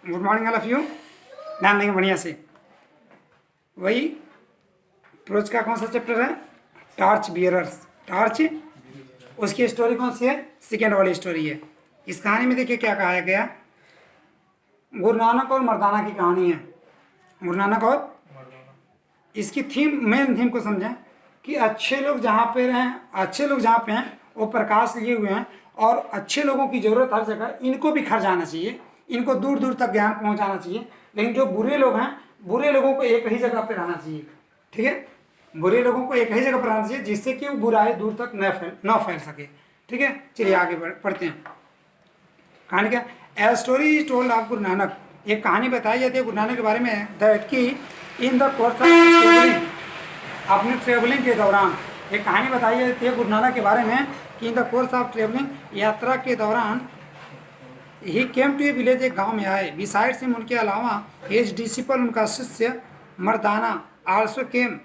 Good morning all of you. ध्यान देंगे बढ़िया से। वही प्रोज का कौन सा चैप्टर है? Torch bearers. टॉर्च, उसकी स्टोरी कौन सी है? सेकेंड वाली स्टोरी है। इस कहानी में देखिए क्या कहा गया। गुरु नानक और मर्दाना की कहानी है। गुरु नानक और इसकी थीम, मेन थीम को समझें कि अच्छे लोग जहाँ पे रहें, अच्छे लोग जहाँ पे हैं वो प्रकाश लिए हुए हैं, और अच्छे लोगों की ज़रूरत हर जगह, इनको भी खर्चाना चाहिए, इनको दूर दूर तक ज्ञान पहुँचाना चाहिए। लेकिन जो बुरे लोग हैं, बुरे लोगों को एक ही जगह पे रहना चाहिए। ठीक है, बुरे लोगों को एक ही जगह पर रहना चाहिए जिससे कि वो बुराई दूर तक न फैल सके। ठीक है, चलिए आगे पढ़ते हैं। कहानी क्या? A story is told of Guru Nanak. एक कहानी बताई जाती है गुरु नानक के बारे में, दैट कि in the course of travelling, अपने ट्रेवलिंग के दौरान एक कहानी बताई जाती है गुरु नानक के बारे में कि in the course of travelling, यात्रा के दौरान ही केम टू ए विलेज, एक गांव में आए। बिसाइड से उनके अलावा हिज डिसिपल, उनका शिष्य Mardana also came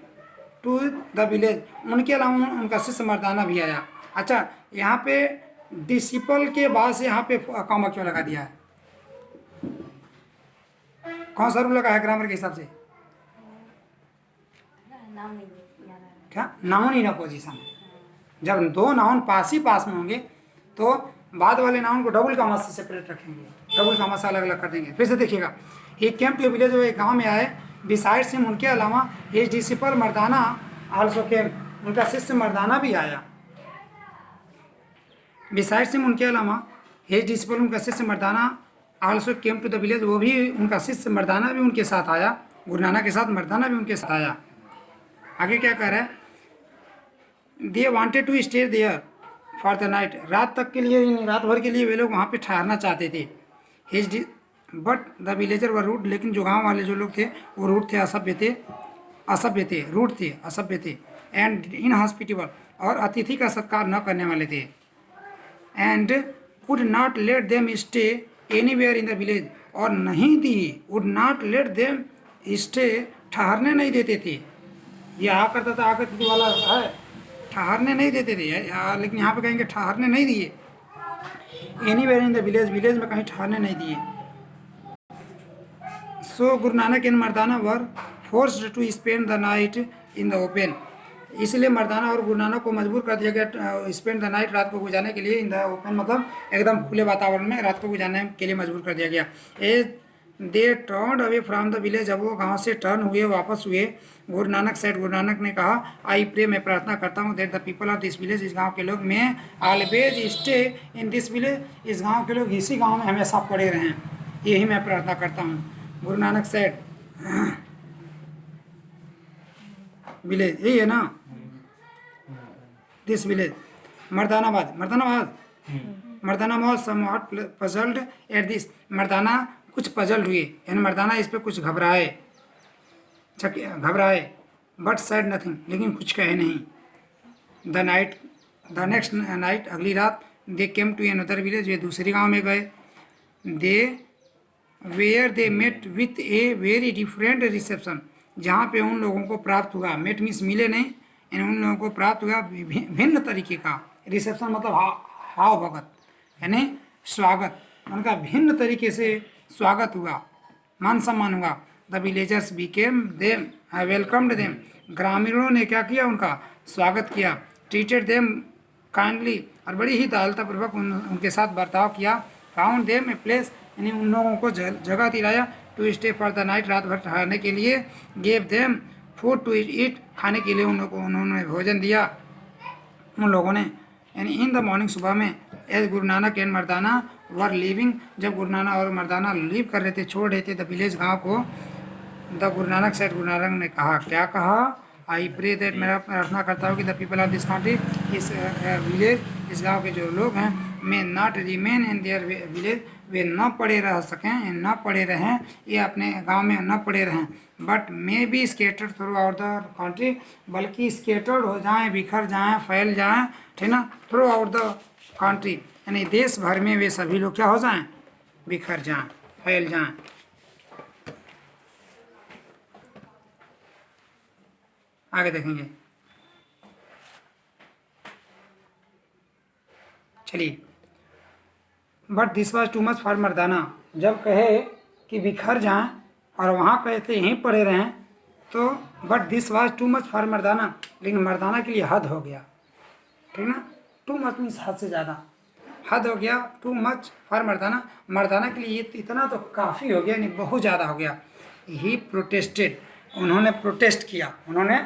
to the village, उनके अलावा उनका शिष्य मर्दाना भी आया। अच्छा, यहाँ पे डिसिपल के बाद से यहाँ पे कॉमा क्यों लगा दिया है? कौन सा रूल लगा है ग्रामर के हिसाब से? नाम नहीं याद आ रहा। क्या नाउन इन अपोजिशन? जब दो नाउन पास ही पास में होंगे तो बाद वाले नाउन को डबल कामा से सेपरेट रखेंगे, डबल कामा से अलग अलग कर देंगे। फिर से देखिएगा, ही केम टू विलेज, वो एक गाँव में आए। बिसाइड्स हिम, उनके अलावा हिज डिसिपल मर्दाना आल्सो केम, उनका शिष्य मर्दाना भी आया। बिसाइड्स हिम, उनके अलावा हिज डिसिपल, उनका शिष्य Mardana also came to the village, वो भी उनका शिष्य मर्दाना भी उनके साथ आया। गुरु नानक के साथ मर्दाना भी उनके साथ आया। आगे क्या कह रहा है? They wanted to stay there for the night, रात तक के लिए, रात भर के लिए वे लोग वहाँ पे ठहरना चाहते थे। His but the villager were rude, लेकिन जो गांव वाले जो लोग थे वो रूड थे, रूड थे, असभ्य थे। एंड इन हॉस्पिटेबल, और अतिथि का सत्कार न करने वाले थे। And would not let them stay anywhere in the village, और नहीं दी, would not let them stay, ठहरने नहीं देते थे। ये आ करता था, आकर वाला है, ठहरने नहीं देते थे, लेकिन यहाँ पे कहेंगे ठहरने नहीं दिए। Anywhere in the village, village में कहीं ठहरने नहीं दिए। So Guru Nanak and Mardana were forced to spend the night in the open, इसलिए मर्दाना और गुरु नानक को मजबूर कर दिया गया स्पेंड द नाइट, रात को गुजारने के लिए, इन द ओपन मतलब एकदम खुले वातावरण में रात को गुजारने के लिए मजबूर कर दिया गया। As they turn away from the village, जब वो गांव से टर्न हुए, वापस हुए, गुरु नानक सेड, गुरु नानक ने कहा, आई प्रे, मैं प्रार्थना करता हूँ, that the people of this village, इस गांव के लोग, मैं always stay in this village, इस गांव के लोग इसी गांव में हमेशा पड़े रहें, यही मैं प्रार्थना करता हूँ। गुरु नानक सेड विलेज, यही है ना, दिस विलेज। मर्दानाबाद, Mardana was somewhat puzzled at this, Mardana कुछ पजल हुए, यानी मर्दाना इस पे कुछ घबराए, बट सेड नथिंग, लेकिन कुछ कहे नहीं। द नेक्स्ट नाइट, अगली रात, they came to another village, वे दूसरे गांव में गए। They met with a very different reception, जहाँ पे उन लोगों को प्राप्त हुआ, मेट मीन्स मिले नहीं, उन लोगों को प्राप्त हुआ भिन्न तरीके का, रिसेप्शन मतलब हाव भगत, यानी स्वागत, उनका भिन्न तरीके से स्वागत हुआ, मान सम्मान हुआ। The villagers became them welcomed them, ग्रामीणों ने क्या किया? उनका स्वागत किया। ट्रीटेड देम काइंडली, और बड़ी ही दयालुतापूर्वक उनके साथ बर्ताव किया। फाउंड देम ए प्लेस, यानी उन लोगों को जगह दिलाया, to stay for the night, रात भर ठहरने के लिए। Gave them food to eat, खाने के लिए उन लोगों को उन्होंने भोजन दिया, उन लोगों ने, यानी इन द मॉर्निंग, सुबह में। As Guru Nanak and Mardana were living, जब गुरु नानक और मर्दाना लीव कर रहे थे, छोड़ रहे थे द विलेज, गाँव को। द गुरु नानक सेड, गुरु नानक ने कहा, क्या कहा? आई प्रे दैट, मैं प्रार्थना करता हूँ कि the people of this country, इस विलेज, इस गांव के जो लोग हैं, may not remain in their village, वे न पड़े रह सकें, न पड़े रहें, ये अपने गांव में न पड़े रहें, but may be scattered through out the country, बल्कि स्केटर्ड हो जाएं, बिखर जाएं, फैल जाएं, ठीक ना, थ्रू आउट द कंट्री, यानी देश भर में वे सभी लोग क्या हो जाएं? बिखर जाएं, फैल जाएं। आगे देखेंगे, चलिए। But this was too much for Mardana, जब कहे कि बिखर जाएं और वहाँ कहते यहीं पड़े रहें, तो but this was too much for Mardana, लेकिन मर्दाना के लिए हद हो गया, ठीक ना। टू मच मीन्स हद से ज़्यादा, हद हो गया, टू मच फॉर मर्दाना, मर्दाना के लिए इतना तो काफ़ी हो गया, यानी बहुत ज़्यादा हो गया। ही प्रोटेस्टेड, उन्होंने प्रोटेस्ट किया, उन्होंने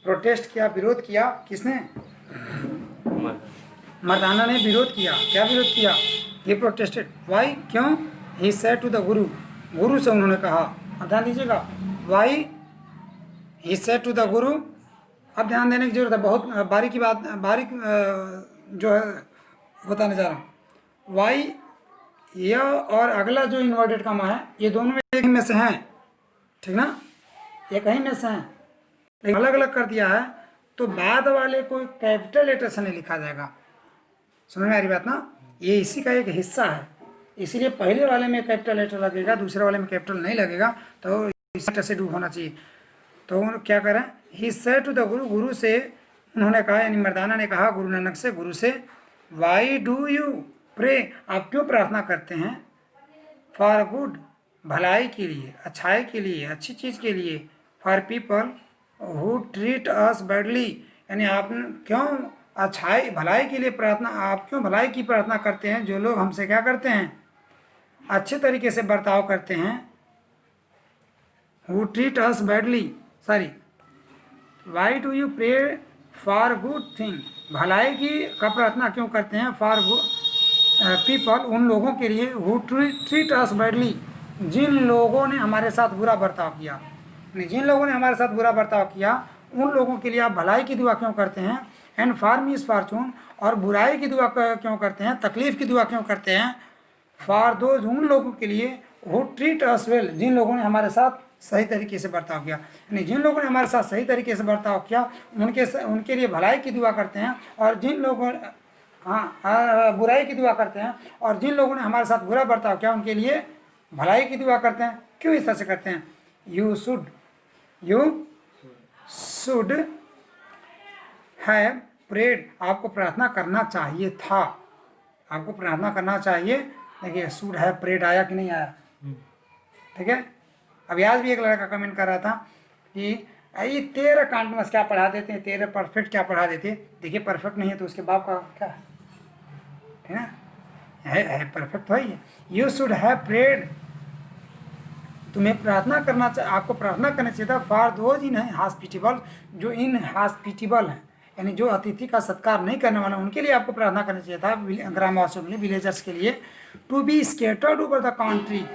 प्रोटेस्ट किया, विरोध किया, किसने? मर्दाना ने विरोध किया। क्या विरोध किया? ही प्रोटेस्टेड, वाई, क्यों? ही सेड टू द गुरु, गुरु से उन्होंने कहा। अब ध्यान दीजिएगा, why he said to the Guru. अब ध्यान देने की जरूरत है, बहुत बारीकी बात, बारीक जो है बताने जा रहा हूँ। वाई, यह और अगला जो इन्वर्टेड कॉमा है, ये दोनों एक ही में से हैं, ठीक ना, एक ही में से हैं, लेकिन अलग अलग कर दिया है, तो बाद वाले को कैपिटल लेटर से नहीं लिखा जाएगा। समझ में आ रही बात ना? ये इसी का एक हिस्सा है, इसीलिए पहले वाले में कैपिटल लेटर लगेगा, दूसरे वाले में कैपिटल नहीं लगेगा, तो इस तरह से होना चाहिए। तो क्या करें? ही सेड टू द गुरु, गुरु से उन्होंने कहा, यानी मर्दाना ने कहा गुरु नानक से, गुरु से, वाई डू यू प्रे, आप क्यों प्रार्थना करते हैं? फॉर गुड, भलाई के लिए, अच्छाई के लिए, अच्छी चीज़ के लिए, for people who treat us badly, यानी आप क्यों अच्छाई भलाई के लिए प्रार्थना, आप क्यों भलाई की प्रार्थना करते हैं जो लोग हमसे क्या करते हैं? अच्छे तरीके से बर्ताव करते हैं। Who treat us badly, sorry, why do you pray for good thing, भलाई की का प्रार्थना क्यों करते हैं? फॉर पीपल, उन लोगों के लिए, हु ट्रीट अस बैडली, जिन लोगों ने हमारे साथ बुरा बर्ताव किया, जिन लोगों ने हमारे साथ बुरा बर्ताव किया, उन लोगों के लिए आप भलाई की दुआ क्यों करते हैं? एंड फॉर मिस फॉर्चून, और बुराई की दुआ क्यों करते हैं? तकलीफ की दुआ क्यों करते हैं? फॉर दोज, उन लोगों के लिए, हु ट्रीट अस वेल, जिन लोगों ने हमारे साथ सही तरीके से बर्ताव किया, यानी जिन लोगों ने हमारे साथ सही तरीके से बर्ताव किया उनके लिए भलाई की दुआ करते हैं, और जिन लोगों बुराई की दुआ करते हैं, और जिन लोगों ने हमारे साथ बुरा बर्ताव किया उनके लिए भलाई की दुआ करते हैं। क्यों इस तरह से करते हैं? यू शुड हैव प्रेड, आपको प्रार्थना करना चाहिए था, आपको प्रार्थना करना चाहिए। देखिए शुड हैव प्रेड आया कि नहीं आया, ठीक है। अभी आज भी एक लड़का कमेंट कर रहा था कि ये तेरे कांटमस क्या पढ़ा देते हैं, तेरे परफेक्ट क्या पढ़ा देते हैं। देखिए परफेक्ट नहीं है तो उसके बाप का क्या है ना, है परफेक्ट है ये। यू शुड हैव प्रेड, तुम्हें प्रार्थना करना चाहिए, आपको प्रार्थना करना चाहिए था। फॉर दोज इन हॉस्पिटेबल, जो इन हॉस्पिटेबल हैं, यानी जो अतिथि का सत्कार नहीं करने वाले, उनके लिए आपको प्रार्थना करना चाहिए था, ग्रामवासियों के लिए, विलेजर्स के लिए। To be scattered over the country,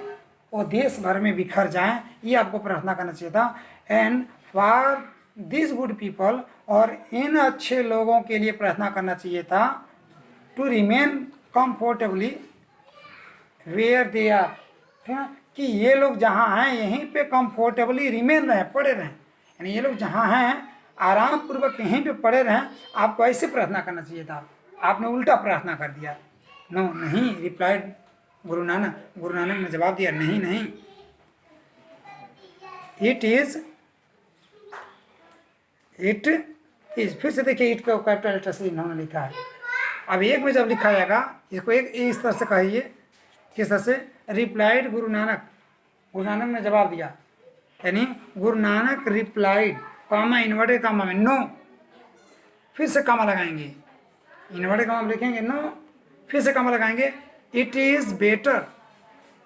वो देश भर में बिखर जाएं, ये आपको प्रार्थना करना चाहिए था। And for this good people, और इन अच्छे लोगों के लिए प्रार्थना करना चाहिए था। To remain comfortably where they are, ठीक है, कि ये लोग जहाँ हैं यहीं पे कंफर्टेबली रिमेन रहें, पड़े रहें, यानी ये लोग जहाँ हैं आराम पूर्वक यहीं पे पड़े रहें। आपको ऐसे प्रार्थना करना चाहिए था, आपने उल्टा प्रार्थना कर दिया। नो, नहीं, रिप्लाइड गुरु नानक ने जवाब दिया, नहीं नहीं, इट इज, फिर से देखिए, इट को कैपिटल लेटर से इन्होंने लिखा है। अब एक में जब लिखा जाएगा इसको एक इस तरह से कहिए, किस तरह से? रिप्लाइड गुरु नानक ने जवाब दिया, यानी गुरु नानक रिप्लाइड, कामा इन्वर्टेड कामा में नो, फिर से कामा लगाएंगे, इन्वर्टेड कामा में लिखेंगे नो, फिर से कामा लगाएंगे। इट इज़ बेटर,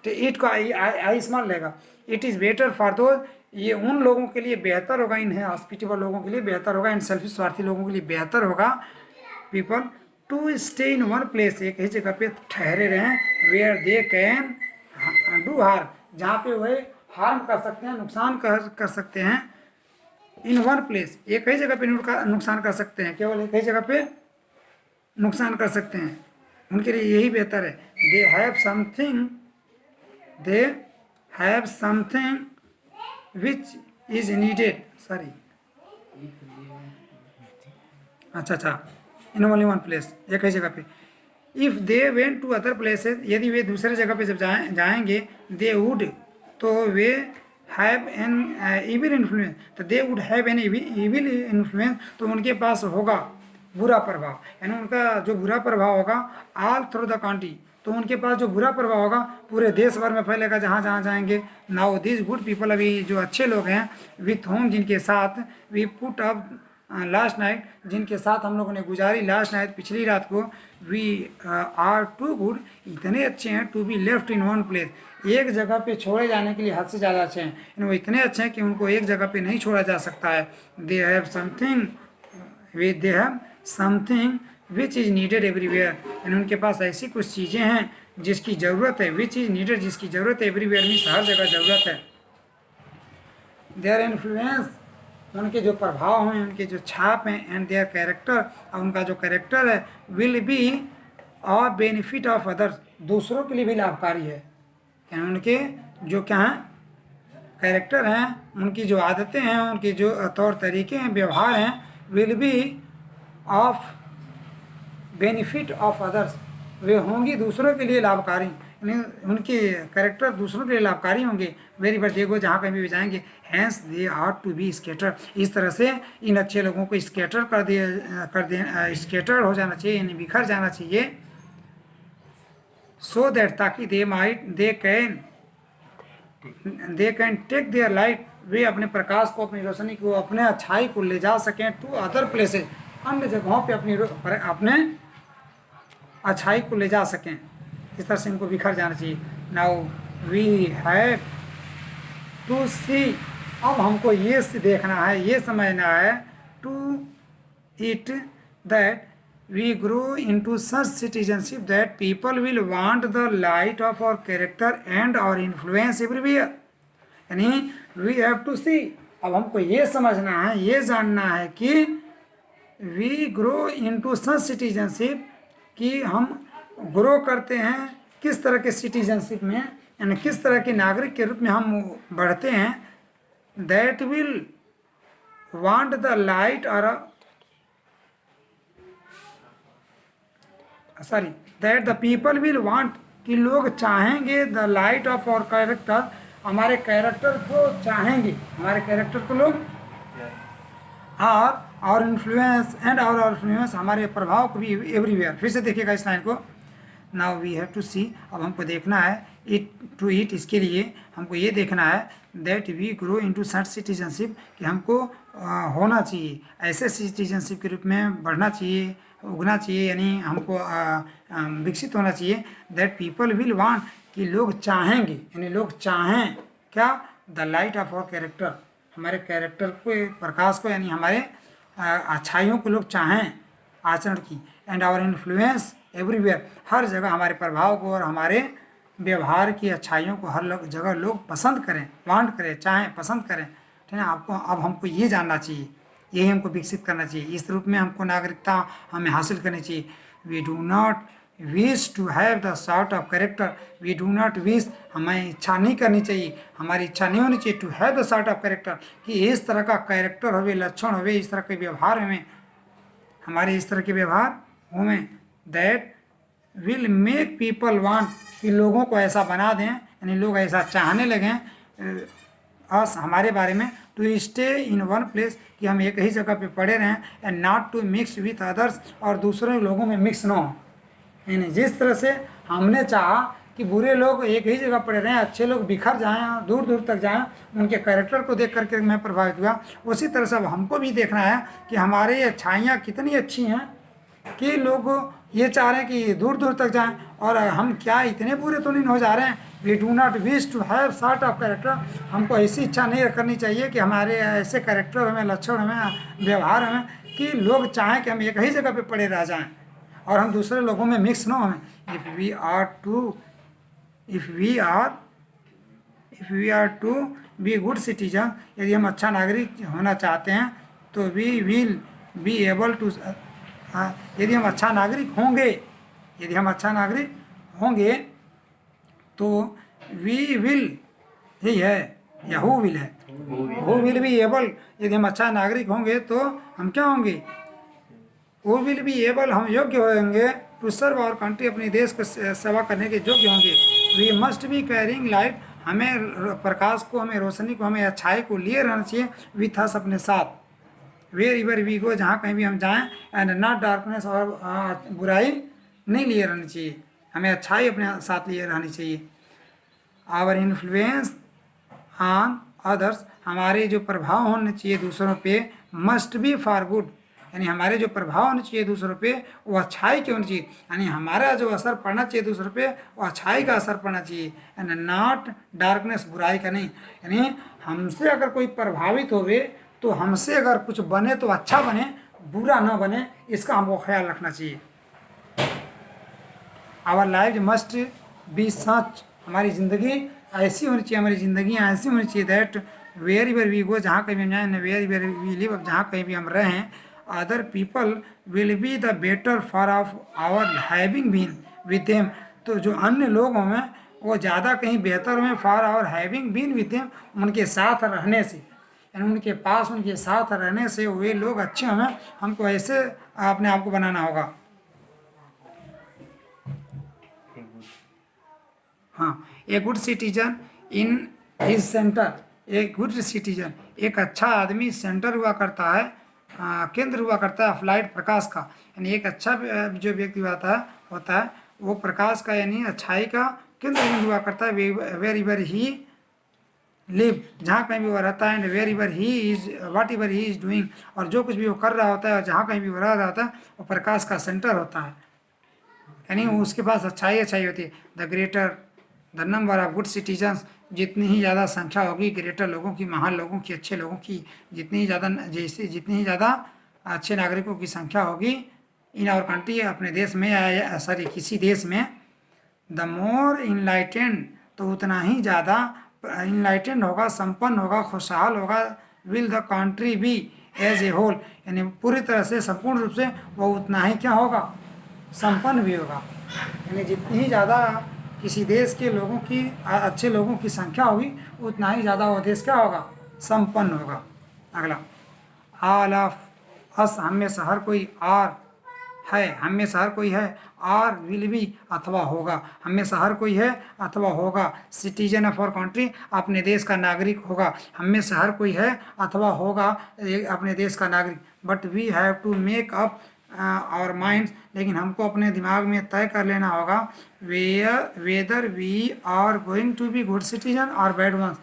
तो इट को आई स्मॉल लेगा। It is better for those, ये उन लोगों के लिए बेहतर होगा, इन हॉस्पिटेबल लोगों के लिए बेहतर होगा, इन सेल्फिश स्वार्थी लोगों के लिए बेहतर होगा। People to stay in one place, एक ही जगह पे ठहरे रहें। Where they can do harm, जहाँ पे वह हार्म कर सकते हैं, नुकसान कर सकते हैं। इन वन प्लेस, एक ही जगह पे नुकसान कर सकते हैं, केवल एक ही जगह पे नुकसान कर सकते हैं, उनके लिए यही बेहतर है। They have something which is needed, sorry, अच्छा, इन ओनली वन प्लेस, एक ही जगह पे। If they went to other places, यदि वे दूसरे जगह पे जब जाएंगे, दे वुड, तो वे हैव एन इविल इन्फ्लुएंस, तो they would have an evil influence, तो उनके पास होगा बुरा प्रभाव, यानी उनका जो बुरा प्रभाव होगा ऑल थ्रू द कंट्री, तो उनके पास जो बुरा प्रभाव होगा पूरे देश भर में फैलेगा, जहाँ जहाँ जाएंगे। नाउ दिस गुड पीपल, अभी जो अच्छे लोग हैं, विथ होम जिनके साथ we put up last night, जिनके साथ हम लोगों ने गुजारी लास्ट नाइट पिछली रात को, वी आर टू गुड, इतने अच्छे हैं, to be left in one place, एक जगह पे छोड़े जाने के लिए हद से ज़्यादा अच्छे हैं। यानी वो इतने अच्छे हैं कि उनको एक जगह पे नहीं छोड़ा जा सकता है। They have something which is needed everywhere, यानी उनके पास ऐसी कुछ चीज़ें हैं जिसकी ज़रूरत है, विच इज़ नीडेड, जिसकी ज़रूरत है, एवरीवेयर मीन्स हर जगह ज़रूरत है। देयर इन्फ्लुएंस, उनके जो प्रभाव हैं, उनके जो छाप हैं, एंड देयर कैरेक्टर, और उनका जो कैरेक्टर है, will be a benefit of others, दूसरों के लिए भी लाभकारी है। यानी उनके जो क्या हैं कैरेक्टर हैं, उनकी जो आदतें हैं, उनके जो तौर तरीके हैं, व्यवहार हैं, will be of benefit of others, वे होंगी दूसरों के लिए लाभकारी, यानी उनके कैरेक्टर दूसरों के लिए लाभकारी होंगे। वेरी बट देखो जहाँ कहीं भी जाएंगे, hence they are to be scatter, इस तरह से इन अच्छे लोगों को स्केटर स्केटर हो जाना चाहिए, यानी बिखर जाना चाहिए। सो दैट, ताकि they can take their light, वे अपने प्रकाश को, अपनी रोशनी को, अपने अच्छाई को ले जा सकें टू अदर प्लेसेस, अन्य जगहों पे अपने अच्छाई को ले जा सकें, इस तरह से इनको बिखर जाना चाहिए। Now we have to see, अब हमको ये देखना है, ये समझना है, to it that we grow into such citizenship that people will want the light of our character and our influence everywhere, यानी we have to see, अब हमको ये समझना है, ये जानना है कि we grow into such citizenship, कि हम ग्रो करते हैं किस तरह के सिटीजनशिप में, यानी किस तरह के नागरिक के रूप में हम बढ़ते हैं, that will want the light or that the people will want, कि लोग चाहेंगे, the light of our character, हमारे कैरेक्टर को चाहेंगे, हमारे कैरेक्टर को लोग, और इन्फ्लुएंस एंड और इन्फ्लुएंस, हमारे प्रभाव को भी एवरीवेयर। फिर से देखिएगा इस लाइन को। Now we have to see, अब हमको देखना है, इट टू इट, इसके लिए हमको ये देखना है, that we grow into such citizenship, कि हमको होना चाहिए, ऐसे सिटीजनशिप के रूप में बढ़ना चाहिए, उगना चाहिए, यानी हमको विकसित होना चाहिए। दैट पीपल विल वांट, कि लोग चाहेंगे, यानी लोग चाहें क्या, the light of our character, हमारे कैरेक्टर को, प्रकाश को, यानी हमारे अच्छाइयों को लोग चाहें, आचरण की, एंड आवर इन्फ्लुएंस एवरीवेयर, हर जगह हमारे प्रभाव को और हमारे व्यवहार की अच्छाइयों को हर जगह लोग पसंद करें, वांट करें, चाहें, पसंद करें, ठीक है। आपको अब हमको ये जानना चाहिए, यही हमको विकसित करना चाहिए, इस रूप में हमको नागरिकता हमें हासिल करनी चाहिए। We do not wish to have the sort of character, we do not wish, हमें इच्छा नहीं करनी चाहिए, हमारी इच्छा नहीं होनी चाहिए, to have the sort of character, कि इस तरह का कैरेक्टर होवे, लक्षण होवे, इस तरह के व्यवहार हमें, हमारे इस तरह के व्यवहार हमें, that will make people want, कि लोगों को ऐसा बना दें, यानी लोग ऐसा चाहने लगें अस, हमारे बारे में, to stay in one place, कि हम एक ही जगह पे पड़े रहें, and not to mix with others, और दूसरे लोगों में मिक्स ना हो। यानी जिस तरह से हमने चाहा कि बुरे लोग एक ही जगह पड़े रहें, अच्छे लोग बिखर जाएं और दूर दूर तक जाएं, उनके कैरेक्टर को देख करके मैं प्रभावित हुआ, उसी तरह से अब हमको भी देखना है कि हमारी अच्छाइयाँ कितनी अच्छी हैं कि लोग ये चाह रहे हैं कि दूर दूर तक जाएं, और हम क्या इतने बुरे तो नहीं हो जा रहे हैं। We do not wish to have sort of character, हमको ऐसी इच्छा नहीं करनी चाहिए कि हमारे ऐसे कैरेक्टर हमें, लक्षण हमें, व्यवहार हमें, कि लोग चाहें कि हम एक ही जगह पे पड़े रह जाएं और हम दूसरे लोगों में मिक्स ना हों। If we are to be good citizen, यदि हम अच्छा नागरिक होना चाहते हैं, तो we will be able to, यदि हम अच्छा नागरिक होंगे, तो वी विल, यही है या हु विल है, हु विल बी एबल, यदि हम अच्छा नागरिक होंगे तो हम क्या होंगे, हु विल बी एबल, हम योग्य होंगे, टू सर्व आवर कंट्री, अपने देश को सेवा करने के योग्य होंगे। We must be carrying light, हमें प्रकाश को, हमें रोशनी को, हमें अच्छाई को लिए रहना चाहिए, विथ अस, अपने साथ, वेयर एवर वी गो, जहाँ कहीं भी हम जाएं, एंड नॉट डार्कनेस, और बुराई नहीं लिए रहनी चाहिए, हमें अच्छाई अपने साथ लिए रहनी चाहिए। आवर इन्फ्लुएंस ऑन अदर्स, हमारे जो प्रभाव होने चाहिए दूसरों पे, मस्ट बी फॉर गुड, यानी हमारे जो प्रभाव होने चाहिए दूसरों पे वो अच्छाई के होनी चाहिए, यानी हमारा जो असर पड़ना चाहिए दूसरों पे वो अच्छाई का असर पड़ना चाहिए, एंड नॉट डार्कनेस, बुराई का नहीं। यानी हमसे अगर कोई प्रभावित होवे तो हमसे अगर कुछ बने तो अच्छा बने, बुरा ना बने, इसका हमको ख्याल रखना चाहिए। आवर लाइफ मस्ट बी सच, हमारी ज़िंदगी ऐसी होनी चाहिए, हमारी ज़िंदगी ऐसी होनी चाहिए that wherever we go, जहाँ कहीं भी हम जाएँ, वेयर एवर वी लिव, जहाँ कहीं भी हम रहें, other people will be the better for of our having been with them, तो जो अन्य लोग हों वो ज़्यादा कहीं बेहतर हुए for our having been with them, उनके साथ रहने से, यानी उनके पास उनके साथ रहने से वे लोग अच्छे हों, हमको ऐसे अपने आप को बनाना होगा। हाँ, a good citizen in his centre, एक गुड सिटीजन, एक अच्छा आदमी सेंटर हुआ करता है, केंद्र हुआ करता है अफ्लाइट, प्रकाश का, यानी एक अच्छा जो व्यक्ति होता है वो प्रकाश का यानी अच्छाई का केंद्र हुआ करता है। वेर एवर ही लिव, जहाँ कहीं भी वो रहता है, and wherever he is whatever he is doing, और जो कुछ भी वो कर रहा होता है और जहाँ कहीं भी वो रह रहा होता है वो प्रकाश का सेंटर होता है, यानी उसके पास अच्छाई अच्छाई होती है। The greater the number of good citizens, जितनी ही ज़्यादा संख्या होगी ग्रेटर लोगों की, महान लोगों की, अच्छे लोगों की, जितनी ही ज़्यादा अच्छे नागरिकों की संख्या होगी इन आवर कंट्री, अपने देश में या सॉरी किसी देश में, द मोर इनलाइटेंड, तो उतना ही ज़्यादा इनलाइटेंड होगा, संपन्न होगा, खुशहाल होगा, will the country be as a whole, यानी पूरी तरह से संपूर्ण रूप से वो उतना ही क्या होगा, संपन्न भी होगा, यानी जितनी ही ज़्यादा किसी देश के लोगों की अच्छे लोगों की संख्या होगी उतना ही ज़्यादा वो देश क्या होगा, संपन्न होगा। अगला, ऑल ऑफ अस, हम में से हर कोई, और है, हम में से हर कोई है, और विल बी, अथवा होगा, हम में से हर कोई है अथवा होगा, सिटीजन ऑफ आवर कंट्री, अपने देश का नागरिक होगा, हम में से हर कोई है अथवा होगा अपने देश का नागरिक, but we have to make up our minds, लेकिन हमको अपने दिमाग में तय कर लेना होगा whether we are going to be good citizen और बैड वंस,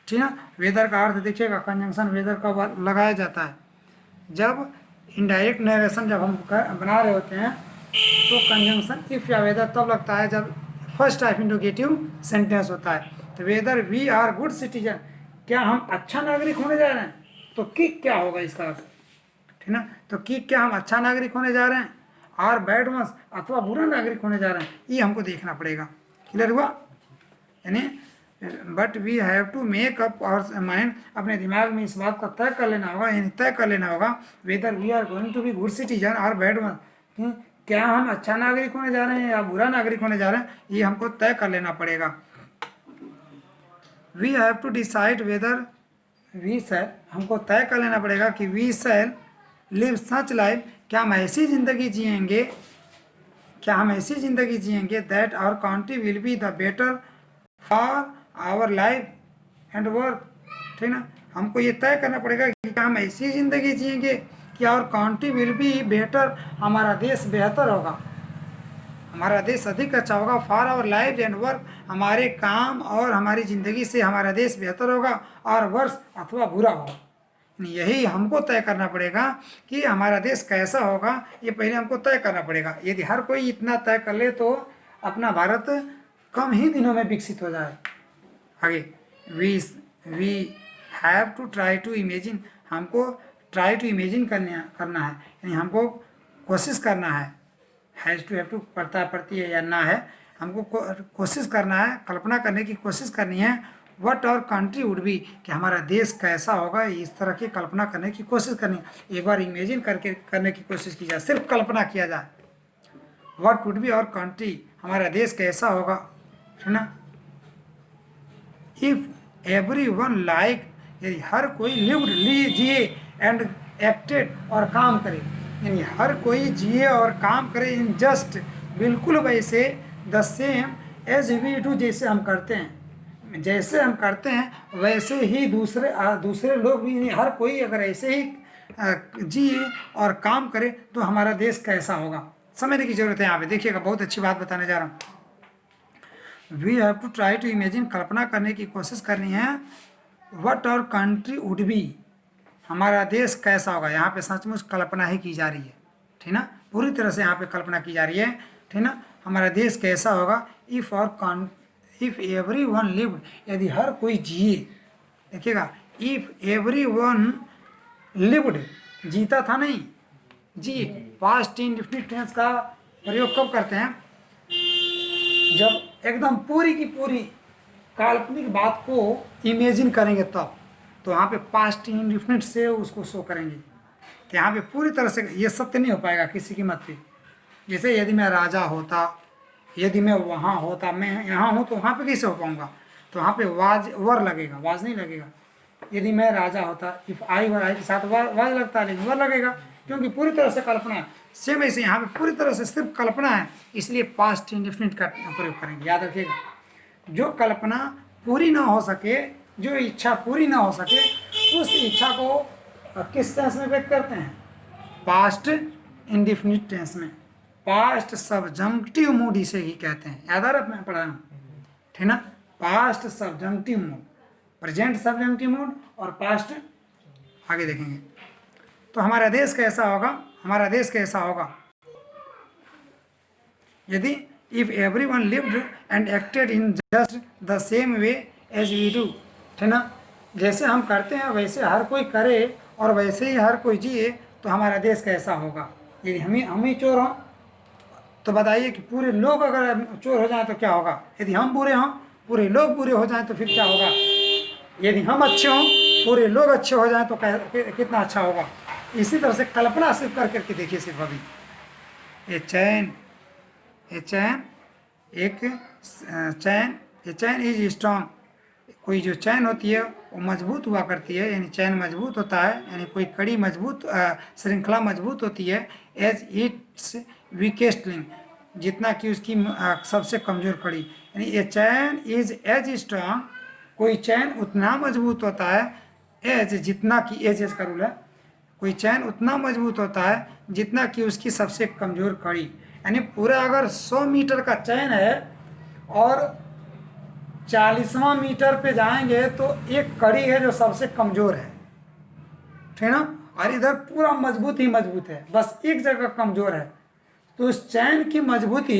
ठीक है। वेदर का अर्थ देखिएगा, कंजंक्शन वेदर का लगाया जाता है, जब इनडायरेक्ट नरेशन जब हम बना रहे होते हैं तो कंजंक्शन इफ या वेदर तब लगता है जब फर्स्ट टाइप इंट्रोगेटिव सेंटेंस होता है। तो whether we are good citizen, क्या हम अच्छा नागरिक होने जा रहे हैं, तो कि क्या होगा इसका अर्थ, ठीक ना, तो कि क्या हम अच्छा नागरिक होने जा रहे हैं, और बैड वंस अथवा बुरा नागरिक होने जा रहे हैं, ये हमको देखना पड़ेगा। क्लियर हुआ, यानी but we have to make up our mind, अपने दिमाग में इस बात का तय कर लेना होगा, यानी तय कर लेना होगा whether we are going to be good citizen और बैड वन, क्या हम अच्छा नागरिक होने जा रहे हैं या बुरा नागरिक होने जा रहे हैं, ये हमको तय कर लेना पड़ेगा। We have to decide whether we shall, हमको तय कर लेना पड़ेगा कि we shall live such life, क्या हम ऐसी ज़िंदगी जिएंगे, क्या हम ऐसी ज़िंदगी जिएंगे that our country will be the better for our life and work, ठीक ना, हमको ये तय करना पड़ेगा कि क्या हम ऐसी ज़िंदगी जिएंगे कि our country will be better, हमारा देश बेहतर होगा, हमारा देश अधिक अच्छा होगा, for our life and work, हमारे काम और हमारी ज़िंदगी से हमारा देश बेहतर होगा, और वर्ष अथवा बुरा होगा, यही हमको तय करना पड़ेगा कि हमारा देश कैसा होगा, ये पहले हमको तय करना पड़ेगा। यदि हर कोई इतना तय कर ले तो अपना भारत कम ही दिनों में विकसित हो जाए। आगे, we have to try to imagine, हमको ट्राई टू इमेजिन करना है, यानी हमको कोशिश करना है, हैज़ टू हैव टू पड़ती है या ना है, हमको कोशिश करना है, कल्पना करने की कोशिश करनी है, what our country would be, कि हमारा देश कैसा होगा, इस तरह की कल्पना करने की कोशिश करनी है। एक बार इमेजिन करने की कोशिश की जाए, सिर्फ कल्पना किया जाए, what would be our country, हमारा देश कैसा होगा, है ना। इफ एवरी वन लाइक, यदि हर कोई लिव्ड जिए एंड एक्टेड और काम करे, यानी हर कोई जिए और काम करे इन जस्ट, बिल्कुल वैसे, the same as we do, जैसे हम करते हैं, जैसे हम करते हैं वैसे ही दूसरे लोग भी, हर कोई अगर ऐसे ही जिए और काम करे तो हमारा देश कैसा होगा, समझने की जरूरत है यहाँ पे। देखिएगा, बहुत अच्छी बात बताने जा रहा हूँ। We have to try to imagine, कल्पना करने की कोशिश करनी है। What our country would be, हमारा देश कैसा होगा। यहाँ पे सचमुच कल्पना ही की जा रही है, ठीक ना, पूरी तरह से यहाँ पे कल्पना की जा रही है, ठीक ना। हमारा देश कैसा होगा। इफ एवरी वन लिव्ड, यदि हर कोई जिए। देखिएगा, इफ एवरी वन लिव्ड, जीता था नहीं, जी। पास्ट इंडेफिनिट टेंस का प्रयोग कब करते हैं, जब एकदम पूरी की पूरी काल्पनिक बात को इमेजिन करेंगे तब। तो यहाँ पे पास्ट इंडेफिनिट से उसको शो करेंगे। तो यहाँ पे पूरी तरह से ये सत्य नहीं हो पाएगा किसी कीमत पे। जैसे यदि मैं राजा होता, यदि मैं वहाँ होता, मैं यहाँ हूँ, तो वहाँ पे कैसे हो पाऊँगा। तो वहाँ पे वाज वर लगेगा, वाज नहीं लगेगा। यदि मैं राजा होता, इफ आई वर, आई के साथ वाज लगता है, लेकिन वर लगेगा, क्योंकि पूरी तरह से कल्पना है। सेम ऐसे यहाँ पे पूरी तरह से सिर्फ कल्पना है, इसलिए पास्ट इंडेफिनिट का प्रयोग करेंगे। याद रखिएगा, जो कल्पना पूरी ना हो सके, जो इच्छा पूरी ना हो सके, उस इच्छा को किस टेंस में व्यक्त करते हैं, पास्ट इंडेफिनिट टेंस में। पास्ट सब्जंक्टिव मूड इसे ही कहते हैं। याद आ रहा है, मैं पढ़ा हूँ, ठीक ना। Past subjunctive mood, present subjunctive mood और पास्ट आगे देखेंगे। तो हमारा देश कैसा होगा, हमारा देश कैसा होगा यदि if everyone lived and acted in just the same way as we do, ठीक ना। जैसे हम करते हैं वैसे हर कोई करे और वैसे ही हर कोई जिए, तो हमारा देश कैसा होगा। यदि हम ही चोर हों, तो बताइए कि पूरे लोग अगर चोर हो जाएं तो क्या होगा। यदि हम बुरे हों, पूरे लोग बुरे हो जाएं तो फिर क्या होगा। यदि हम अच्छे हों, पूरे लोग अच्छे हो जाएं तो कितना अच्छा होगा। इसी तरह से कल्पना सिर्फ कर करके देखिए। सिर्फ अभी ये चैन एक चैन, ये चैन इज स्ट्रांग, कोई जो चैन होती है वो मजबूत हुआ करती है, यानी चैन मजबूत होता है, यानी कोई कड़ी मजबूत श्रृंखला मजबूत होती है। एज इट्स वीकेस्ट लिंक, जितना कि उसकी सबसे कमजोर कड़ी, यानी ये चैन इज एज स्ट्रांग, कोई चैन उतना मजबूत होता है, एज जितना कि एज का रूल है, कोई चैन उतना मजबूत होता है जितना कि उसकी सबसे कमजोर कड़ी। यानी पूरा अगर 100 मीटर का चैन है और 40वां मीटर पे जाएंगे तो एक कड़ी है जो सबसे कमजोर है, ठीक ना, और इधर पूरा मजबूत ही मजबूत है, बस एक जगह कमजोर है। तो उस चैन की मजबूती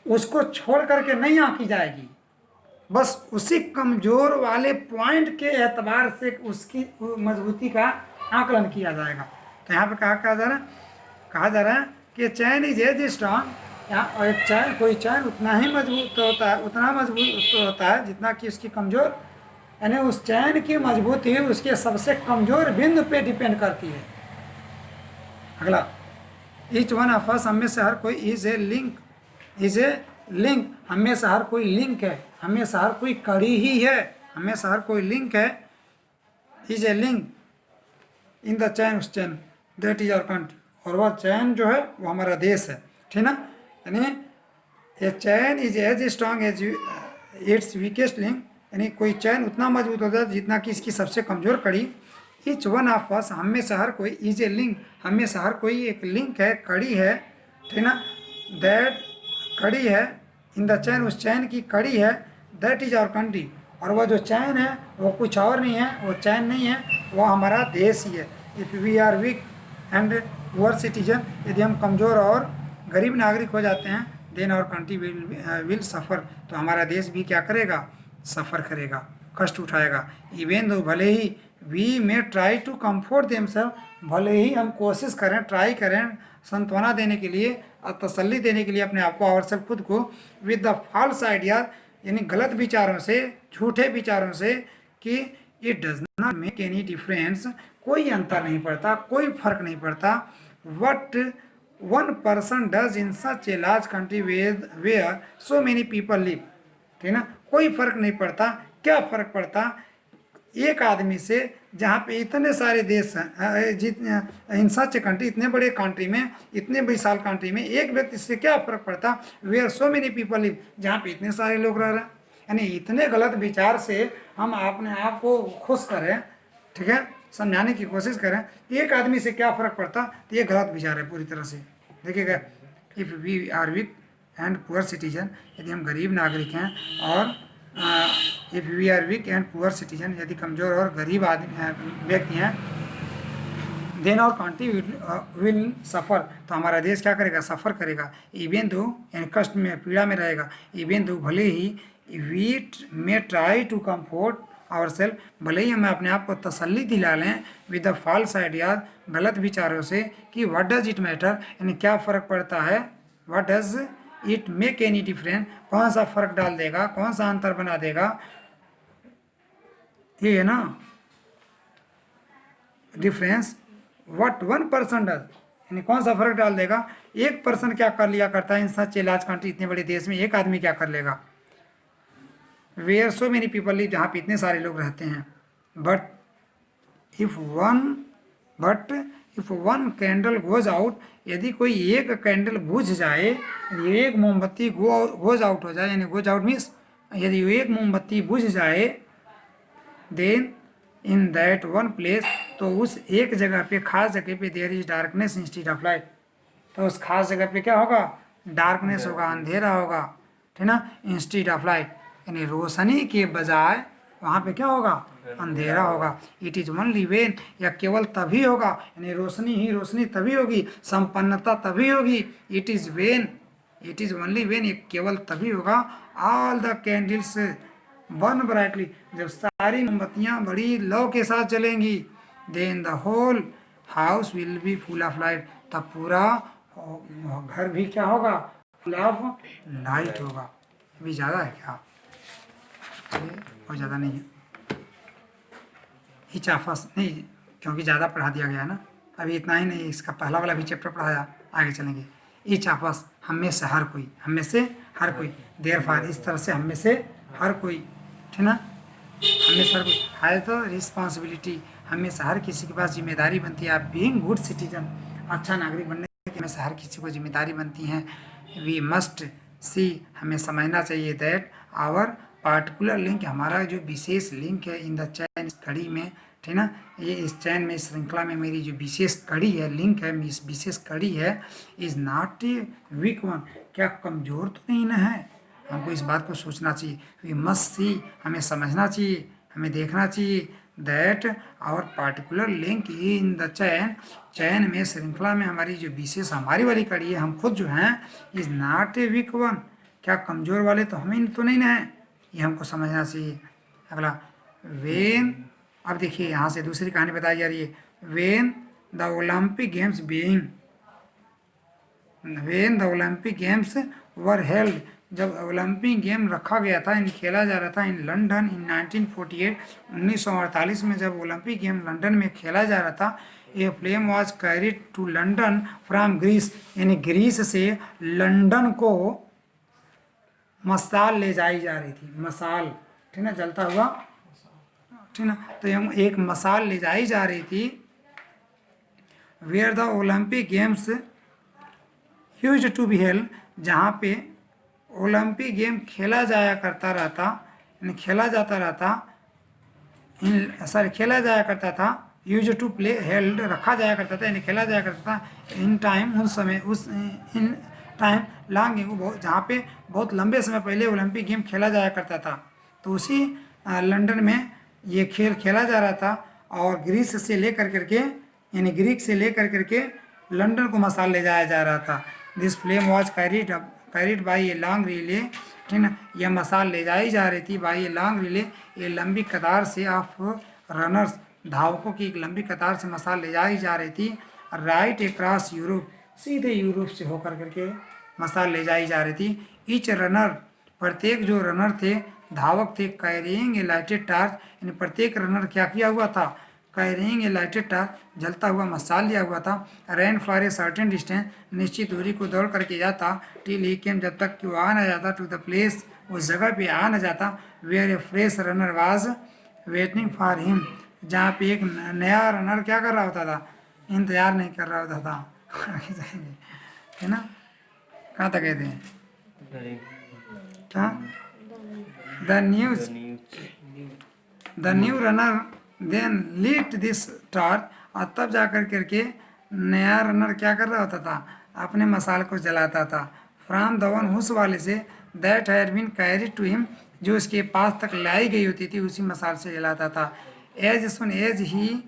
उसको छोड़ करके नहीं आंकी जाएगी, बस उसी कमजोर वाले पॉइंट के एतबार से उसकी मजबूती का आकलन किया जाएगा। तो यहाँ पे कहा जा रहा है कि चैन इज एज स्ट्रांग, यहाँ एक चैन, कोई चैन उतना ही मजबूत होता है, उतना मजबूत होता है जितना कि उसकी कमजोर, यानी उस चैन की मजबूती उसके सबसे कमजोर बिंदु पे डिपेंड करती है। अगला, ईच वन ऑफ अस, हमें से हर कोई, इज ए लिंक, हमें से हर कोई लिंक है, हमें से हर कोई कड़ी ही है, हमें से हर कोई लिंक है। Is a link in the chain, उस chain, that is our country, और वह चैन जो है वो हमारा देश है, ठीक ना। यानी a chain is as strong as its weakest link, यानी कोई चैन उतना मजबूत होता है जितना कि इसकी सबसे कमजोर कड़ी। ईच वन ऑफ अस, हम में से हर कोई, इज ए लिंक, हम में से हर कोई एक लिंक है, कड़ी है, ठीक ना। दैट, कड़ी है, इन द चैन, उस चैन की कड़ी है, दैट इज आवर कंट्री, और वह जो चैन है वो कुछ और नहीं है, वो चैन नहीं है, वो हमारा देश ही है। If we are weak and poor citizen, यदि हम कमज़ोर और गरीब नागरिक हो जाते हैं, then our country will suffer, तो हमारा देश भी क्या करेगा, सफ़र करेगा, कष्ट उठाएगा। इवन दो, भले ही we may try to comfort themself, भले ही हम कोशिश करें, ट्राई करें सांत्वना देने के लिए और तसल्ली देने के लिए अपने आप को, और खुद को, विद द फॉल्स आइडिया, यानी गलत विचारों से, झूठे विचारों से, कि it does not make any difference, कोई अंतर नहीं पड़ता, कोई फर्क नहीं पड़ता, what one person does in such a large country where so many people live, ठीक ना। कोई फर्क नहीं पड़ता, क्या फर्क पड़ता एक आदमी से जहाँ पे इतने सारे देश हैं, इन सच ए कंट्री, इतने बड़े कंट्री में, इतने विशाल कंट्री में एक व्यक्ति से क्या फर्क पड़ता, where so many people live, जहाँ पे इतने सारे लोग रह रहे हैं। यानी इतने गलत विचार से हम अपने आप को खुश करें, ठीक है, समझाने की कोशिश करें, एक आदमी से क्या फ़र्क पड़ता, तो ये गलत विचार है पूरी तरह से। देखिएगा, if we are weak and poor citizen, यदि हम गरीब नागरिक हैं और if we are weak and poor citizen, यदि कमज़ोर और गरीब आदमी व्यक्ति हैं, देन और कंट्री विल सफ़र, तो हमारा देश क्या करेगा, सफ़र करेगा। इवन दो यानी कष्ट में पीड़ा में रहेगा। इवन दो भले ही we may try to comfort our self, भले ही हम अपने आप को तसल्ली दिला लें विद द फॉल्स आइडियाज, गलत विचारों से, कि व्हाट डज इट मैटर, यानी क्या फ़र्क पड़ता है, what does it make any difference, कौन सा फ़र्क डाल देगा, कौन सा अंतर बना देगा, ये है ना डिफरेंस, व्हाट 1% डज, यानी कौन सा फर्क डाल देगा, 1% क्या कर लिया करता है इन सच ए लार्ज कंट्री, इतने बड़े देश में एक आदमी क्या कर लेगा, where so many people live, जहाँ पे इतने सारे लोग रहते हैं, but if one candle goes out, यदि कोई एक कैंडल बुझ जाए, एक मोमबत्ती गोज आउट हो जाए, यानी गोज आउट मीन्स यदि एक मोमबत्ती बुझ जाए, then in that one place, तो उस एक जगह पे, खास जगह पे, there is darkness instead of light, तो उस खास जगह पे क्या होगा, डार्कनेस होगा, अंधेरा होगा, ठीक ना, इंस्टीड ऑफ लाइट, यानी रोशनी के बजाय वहाँ पे क्या होगा, अंधेरा होगा। इट इज ओनली वेन, या केवल तभी होगा, यानी रोशनी ही रोशनी तभी होगी, संपन्नता तभी होगी। इट इज ओनली वेन, ये केवल तभी होगा, all the candles burn brightly, जब सारी मोमबत्तियाँ बड़ी लौ के साथ जलेंगी, then the whole house will be full of light, तब पूरा घर भी क्या होगा, फुल ऑफ लाइट होगा। अभी ज़्यादा है क्या, चलिए बहुत ज़्यादा नहीं है, ये चाफस नहीं, क्योंकि ज़्यादा पढ़ा दिया गया है ना, अभी इतना ही नहीं, इसका पहला वाला भी चैप्टर पढ़ाया, आगे चलेंगे। ईच ऑफ अस, हम में से हर कोई, हम में से हर कोई, देयर फॉर, इस तरह से हम में से हर कोई, ठीक ना, हम में से हर कोई है तो रिस्पॉन्सिबिलिटी, हम में से हर किसी के पास जिम्मेदारी बनती है। आप बीइंग गुड सिटीजन, अच्छा नागरिक बनने की में से हर किसी को जिम्मेदारी बनती है। वी मस्ट सी, हमें समझना चाहिए दैट आवर पार्टिकुलर लिंक, हमारा जो विशेष लिंक है इन द चैन, इस कड़ी में, ठीक ना, ये इस चैन में, इस श्रृंखला में मेरी जो विशेष कड़ी है, लिंक है, इस विशेष कड़ी है, is not a weak one, क्या कमज़ोर तो नहीं ना है, हमको इस बात को सोचना चाहिए। वी मस्ट सी, हमें समझना चाहिए, हमें देखना चाहिए that our particular link in the chain, chain में, श्रृंखला में, हमारी जो विशेष हमारी वाली कड़ी है, हम खुद जो हैं, is not a weak one, क्या कमज़ोर वाले तो हमें तो नहीं ना है, ये हमको समझना चाहिए। अगला, वेन, अब देखिए यहाँ से दूसरी कहानी बताई जा रही है। When the Olympic games being, when the Olympic games were held, जब ओलंपिक गेम रखा गया था, इन खेला जा रहा था, इन लंदन इन 1948, 1948 में जब ओलंपिक गेम लंदन में खेला जा रहा था, a flame was carried to London from Greece, यानी ग्रीस से लंदन को मसाल ले जाई जा रही थी, मसाल, ठीक ना, जलता हुआ, ठीक ना, तो हम एक मसाल ले जाई जा रही थी, where the Olympic games used to be held, जहाँ पे ओलंपिक गेम खेला जाया करता रहता, यानी खेला जाता रहता, खेला जाया करता था, यूज टू प्ले हेल्ड, रखा जाया करता था, यानी खेला जाया करता था, इन टाइम, उस समय, उस इन टाइम लॉन्ग गेम, जहाँ पे बहुत लंबे समय पहले ओलंपिक गेम खेला जाया करता था, तो उसी लंदन में ये खेल खेला जा रहा था, और ग्रीस से लेकर करके, यानी ग्रीक से लेकर करके लंदन को मसाल ले जाया जा रहा था। This flame was carried by a long relay, ठीक ना, यह मसाल ले जाई जा रही थी बाई ए लॉन्ग रिले, ये लंबी कतार से ऑफ रनर्स, धावकों की एक लंबी कतार से मसाल ले जाई जा रही थी, राइट अक्रॉस यूरोप, सीधे यूरोप से होकर करके मसाल ले जाई जा रही थी। ईच रनर, प्रत्येक जो रनर थे, धावक थे, कैरिंग ए लाइटेड टार्च, यानी प्रत्येक रनर क्या किया हुआ था, कैरिंग ए लाइटेड टार्च, जलता हुआ मसाल लिया हुआ था, रैन फॉर ए सर्टेन डिस्टेंस, निश्चित दूरी को दौड़ करके जाता, टिल ही केम, जब तक कि वो आ न जाता, टू द प्लेस, उस जगह पे आ न जाता, where a fresh runner was waiting for him, जहाँ पे एक नया रनर क्या कर रहा होता था, इंतजार नहीं कर रहा होता था। है ना, कहाँ तक कहते हैं, क्या, the new runner then lead this torch, और तब जा कर करके नया रनर क्या कर रहा होता था, अपने मसाल को जलाता था। फ्रॉम द वन, उस वाले से, that had been carried to him, जो उसके पास तक लाई गई होती थी, उसी मसाल से जलाता था। एज सुन एज ही,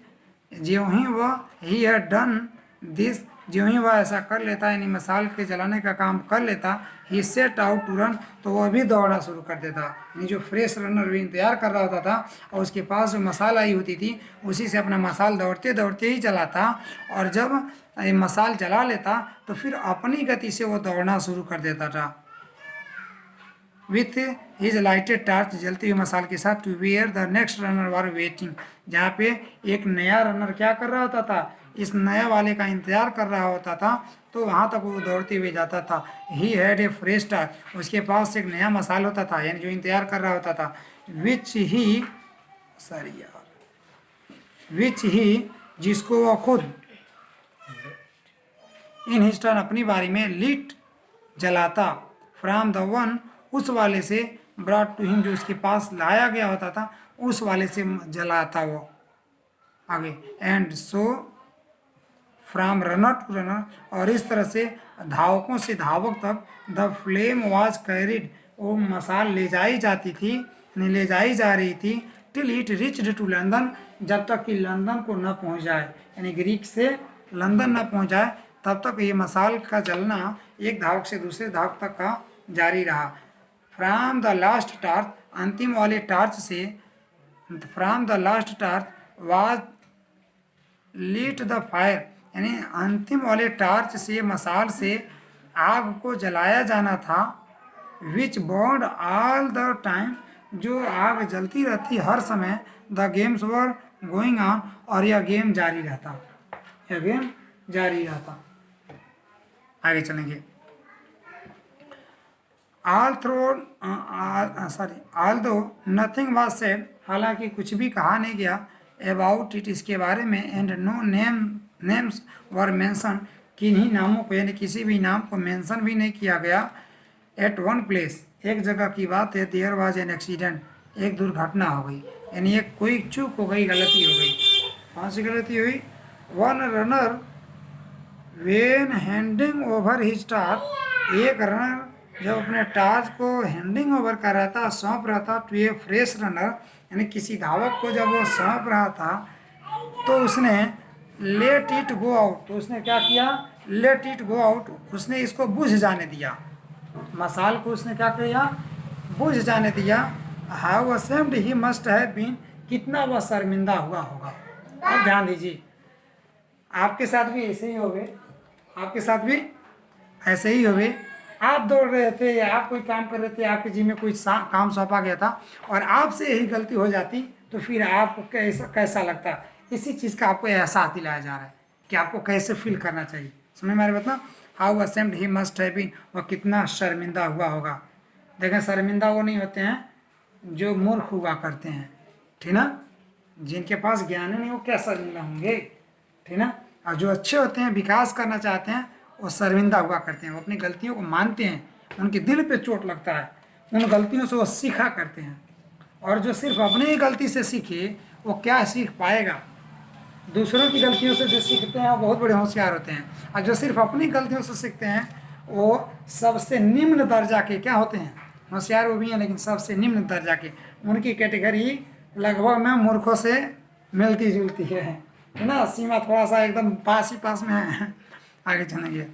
ज्यों ही वह, ही हैड डन दिस, ज्यों ही वह ऐसा कर लेता, यानी मसाल के जलाने का काम कर लेता, ही सेट आउट टू रन, तो वह भी दौड़ना शुरू कर देता। यानी जो फ्रेश रनर भी इंतजार कर रहा होता था और उसके पास जो मसाल आई होती थी, उसी से अपना मसाल दौड़ते दौड़ते ही जलाता, और जब ये मसाल जला लेता तो फिर अपनी गति से वो दौड़ना शुरू कर देता था। विथ हिज लाइटेड टार्च, जलती हुई मसाल के साथ, to where the next runner were waiting, जहाँ पे एक नया रनर क्या कर रहा होता था, इस नया वाले का इंतजार कर रहा होता था, तो वहाँ तक वो दौड़ते हुए जाता था। He had a fresh torch, उसके पास एक नया मसाल होता था, यानी जो इंतजार कर रहा होता था, विच ही, जिसको वह खुद इन हिज टर्न, अपनी बारी में, लिट, जलाता, फ्रॉम द वन, उस वाले से, ब्रॉट टू हिम, जो उसके पास लाया गया होता था, उस वाले से जलाता वो आगे। And so from runner to runner, और इस तरह से धावकों से धावक तक, द फ्लेम वाज कैरिड, वो मसाल ले जाई जाती थी, ले जाई जा रही थी, till it reached to London, जब तक कि लंदन को न पहुंच जाए, यानी ग्रीक से लंदन न पहुंच जाए, तब तक ये मसाल का जलना एक धावक से दूसरे धावक तक का जारी रहा। फ्रॉम द लास्ट टार्च, अंतिम वाले टार्च से, from the last torch was lit the fire, यानी अंतिम वाले टार्च से, मसाल से आग को जलाया जाना था, विच बर्न ऑल द टाइम, जो आग जलती रहती हर समय, the games were going on, और यह गेम जारी रहता, यह गेम जारी रहता। आगे चलेंगे। ऑल दो नथिंग वाज सेड, हालांकि कुछ भी कहा नहीं गया, अबाउट इट, इसके बारे में, and no names were mention, किन्हीं नामों को, यानी किसी भी नाम को मेंशन भी नहीं किया गया। एट वन प्लेस, एक जगह की बात है, देयर वाज एन एक्सीडेंट, एक दुर्घटना हो गई, यानी एक कोई चूक हो गई, गलती हो गई। कौन सी गलती हुई? One runner when handing over his task, एक रनर जब अपने टास्क को हैंडिंग ओवर कर रहा था, सौंप रहा था, टू ए फ्रेश रनर, यानी किसी धावक को जब वो सौंप रहा था, तो उसने लेट इट गो आउट, तो उसने क्या किया? लेट इट गो आउट, उसने इसको बुझ जाने दिया, मसाल को उसने क्या किया? बुझ जाने दिया। How ashamed he must have been, कितना वह शर्मिंदा हुआ होगा। अब ध्यान दीजिए, आपके साथ भी ऐसे ही हो गए, आपके साथ भी ऐसे ही हो गए। आप दौड़ रहे थे या आप कोई काम कर रहे थे, आपके जिम्मे कोई काम सौंपा गया था और आपसे यही गलती हो जाती, तो फिर आपको कैसा लगता? इसी चीज़ का आपको एहसास दिलाया जा रहा है कि आपको कैसे फील करना चाहिए। समझ में आ रही बात ना? How ashamed he must have been, वह कितना शर्मिंदा हुआ होगा। देखें, शर्मिंदा वो नहीं होते हैं जो मूर्ख हुआ करते हैं, ठीक ना? जिनके पास ज्ञान नहीं, वो क्या शर्मिंदा होंगे, ठीक ना? और जो अच्छे होते हैं, विकास करना चाहते हैं, वो शर्मिंदा हुआ करते हैं, वो अपनी गलतियों को मानते हैं, उनके दिल पे चोट लगता है, उन गलतियों से वो सीखा करते हैं। और जो सिर्फ अपनी ही गलती से सीखे, वो क्या सीख पाएगा? दूसरों की गलतियों से जो सीखते हैं वो बहुत बड़े होशियार होते हैं, और जो सिर्फ अपनी गलतियों से सीखते हैं वो सबसे निम्न दर्जा के क्या होते हैं? होशियार वो भी हैं, लेकिन सबसे निम्न दर्जा के। उनकी कैटेगरी लगभग में मूर्खों से मिलती जुलती है ना? सीमा थोड़ा सा एकदम पास ही पास में है। आगे चलेंगे।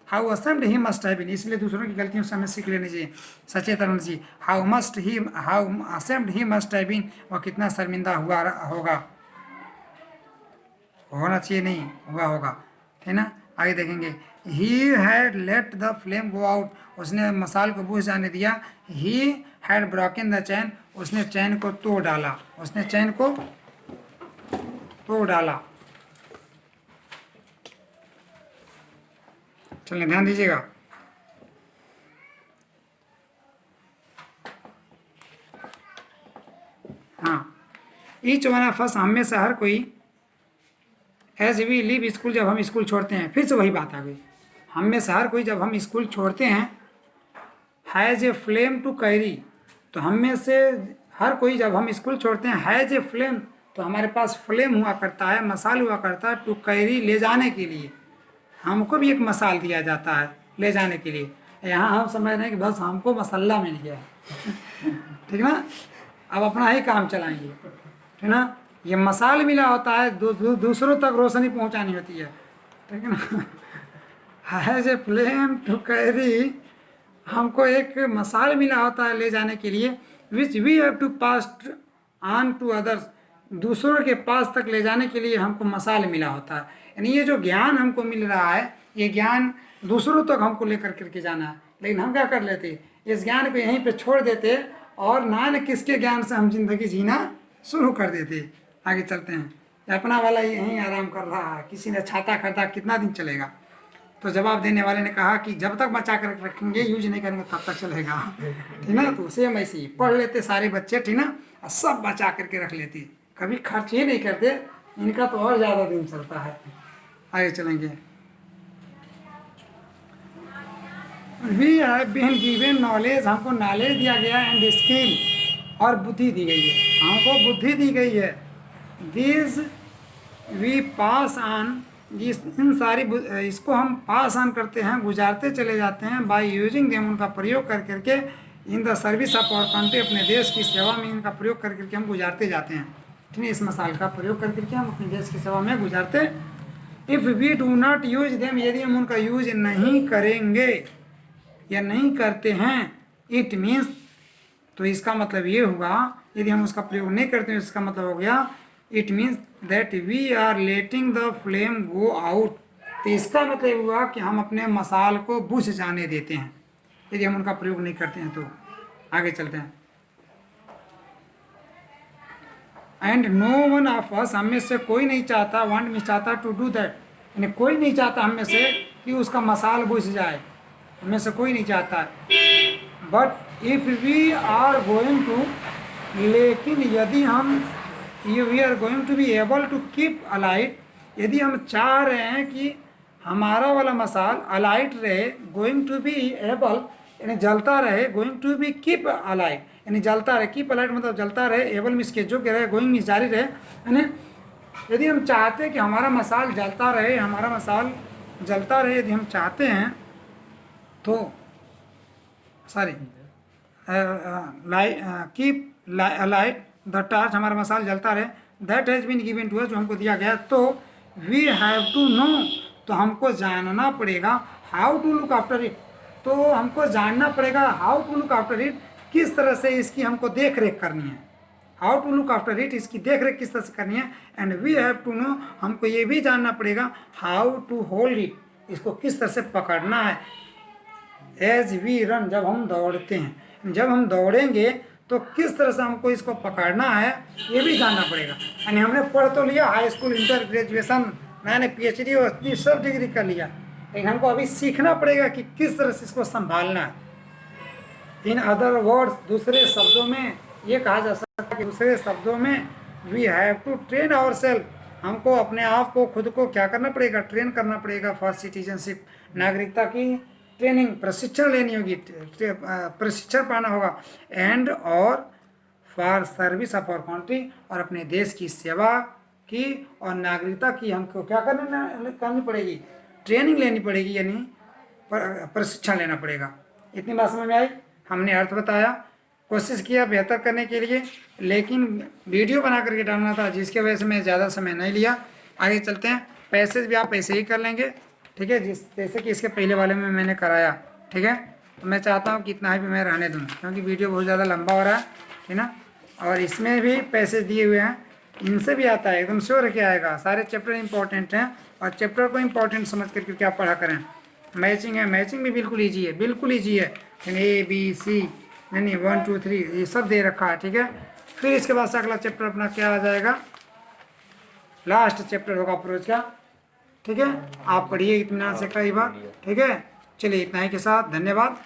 How ashamed he must have been, इसलिए दूसरों की गलतियों से हमें सीख लेनी चाहिए, सचेत रहना चाहिए। How ashamed he must have been, वह कितना शर्मिंदा हुआ होगा, होना चाहिए नहीं, हुआ होगा, है ना? आगे देखेंगे। He had let the flame go out, उसने मसाल को बुझ जाने दिया। He had broken the chain, उसने चैन को तोड़ डाला, उसने चैन को तोड़ डाला। चलिए ध्यान दीजिएगा। हाँ, ईच वन ऑफ अस, हम में से हर कोई, एज वी लीव स्कूल, जब हम स्कूल छोड़ते हैं, फिर से वही बात आ गई, हम में से हर कोई जब हम स्कूल छोड़ते हैं, has a flame to carry, तो हम में से हर कोई जब हम स्कूल छोड़ते हैं, हैज़ ए फ्लेम, तो हमारे पास फ्लेम हुआ करता है, मसाल हुआ करता है टू कैरी, ले जाने के लिए। हमको भी एक मसाल दिया जाता है ले जाने के लिए। यहाँ हम समझ रहे हैं कि बस हमको मसल्ला मिल गया ठीक ना, अब अपना ही काम चलाएंगे, ठीक ना। ये मसाल मिला होता है दूसरों तक रोशनी पहुंचानी होती है, ठीक है ना। Has a flame to carry, हमको एक मसाल मिला होता है ले जाने के लिए, which we have to pass on to others, दूसरों के पास तक ले जाने के लिए हमको मसाल मिला होता है। यानी ये जो ज्ञान हमको मिल रहा है, ये ज्ञान दूसरों तक हमको लेकर करके जाना है, लेकिन हम क्या कर लेते, इस ज्ञान पे यहीं पे छोड़ देते और न किसके ज्ञान से हम जिंदगी जीना शुरू कर देते। आगे चलते हैं, अपना वाला यहीं आराम कर रहा है, किसी ने छाता खरीदा, कितना दिन चलेगा। तो जवाब देने वाले ने कहा कि जब तक बचा कर रखेंगे, यूज नहीं करेंगे तब तक चलेगा, ठीक ना। तो सेम ऐसे ही पढ़ लेते सारे बच्चे, ठीक ना, और सब बचा करके रख लेते, कभी खर्च ही नहीं करते, इनका तो और ज़्यादा दिन चलता है। आगे चलेंगे। We have been given knowledge, हमको नॉलेज दिया गया, एंड स्किल, और बुद्धि दी गई है, हमको बुद्धि दी गई है। दिस वी पास ऑन, इन सारी इसको हम पास ऑन करते हैं, गुजारते चले जाते हैं, बाय यूजिंग देम, उनका प्रयोग कर करके, in the service of our country, अपने देश की सेवा में इनका प्रयोग कर करके हम गुजारते जाते हैं, ठीक है। इस मसाल का प्रयोग कर करके हम अपने देश की सेवा में गुजारते। If we do not use them, यदि हम उनका यूज नहीं करेंगे या नहीं करते हैं, इट मीन्स, तो इसका मतलब ये हुआ, यदि हम उसका प्रयोग नहीं करते हैं, इसका मतलब हो गया, it means that we are letting the flame go out, तो इसका मतलब हुआ कि हम अपने मसाल को बुझ जाने देते हैं, यदि हम उनका प्रयोग नहीं करते हैं तो। आगे चलते हैं। And no one of us, हम में से कोई नहीं चाहता, वांट में चाहता टू डू दैट, यानी कोई नहीं चाहता हम में से कि उसका मसाल बुझ जाए, हम में से कोई नहीं चाहता। But if we are going to, लेकिन यदि हम, we are going to be able to keep alight, यदि हम चाह रहे हैं कि हमारा वाला मसाल अलाइट रहे, गोइंग टू बी एबल यानी जलता रहे, going to be keep alight यानी जलता रहे, कीप अलाइट मतलब जलता रहे, एबल मीन्स के जो कह रहे, गोइंग मीन्स जारी रहे, यानी यदि हम चाहते हैं कि हमारा मसाल जलता रहे, हमारा मसाल जलता रहे, यदि हम चाहते हैं तो sorry keep alight the torch, हमारा मसाल जलता रहे, that has been given to us, जो हमको दिया गया, तो वी हैव टू नो, तो हमको जानना पड़ेगा, how to look after it, तो हमको जानना पड़ेगा how to look after it, किस तरह से इसकी हमको देख रेख करनी है, how to look after it, इसकी देख रेख किस तरह से करनी है। And we have to know, हमको ये भी जानना पड़ेगा हाउ टू होल्ड इट, इसको किस तरह से पकड़ना है। एज वी रन, जब हम दौड़ते हैं, जब हम दौड़ेंगे तो किस तरह से हमको इसको पकड़ना है, ये भी जानना पड़ेगा। यानी हमने पढ़ तो लिया, हाई स्कूल, इंटर, ग्रेजुएशन, मैंने PhD और इतनी सब डिग्री कर लिया, लेकिन हमको अभी सीखना पड़ेगा कि किस तरह से इसको संभालना है। इन अदर वर्ड्स, दूसरे शब्दों में ये कहा जा सकता है कि दूसरे शब्दों में we have to train our self, हमको अपने आप को, खुद को क्या करना पड़ेगा, ट्रेन करना पड़ेगा फॉर सिटीजनशिप, नागरिकता की ट्रेनिंग, प्रशिक्षण लेनी होगी, प्रशिक्षण पाना होगा, एंड और for service of our country, और अपने देश की सेवा की और नागरिकता की हमको क्या करनी पड़ेगी, ट्रेनिंग लेनी पड़ेगी, यानी प्रशिक्षण लेना पड़ेगा। इतनी बात समझ में आई, हमने अर्थ बताया, कोशिश किया बेहतर करने के लिए, लेकिन वीडियो बना करके डालना था, जिसकी वजह से मैं ज़्यादा समय नहीं लिया। आगे चलते हैं, पैसेज भी आप ऐसे ही कर लेंगे, ठीक है, जैसे कि इसके पहले वाले में मैंने कराया, ठीक है। तो मैं चाहता हूँ कि इतना ही भी मैं रहने दूँ, क्योंकि वीडियो बहुत ज़्यादा लंबा हो रहा है, ठीक ना। और इसमें भी पैसेज दिए हुए हैं, इनसे भी आता है, एकदम श्योर क्या आएगा, सारे चैप्टर इंपॉर्टेंट हैं, और चैप्टर को इंपॉर्टेंट समझ करके क्या पढ़ा करें। मैचिंग है, मैचिंग भी बिल्कुल ईजी है, बिल्कुल ईजी है, ABC नहीं 1 2 3 ये सब दे रखा है, ठीक है। फिर इसके बाद से अगला चैप्टर अपना क्या आ जाएगा, लास्ट चैप्टर होगा अप्रोच का, ठीक है। आप पढ़िए इत्मीनान से कई बार, ठीक है। चलिए इतना ही के साथ धन्यवाद।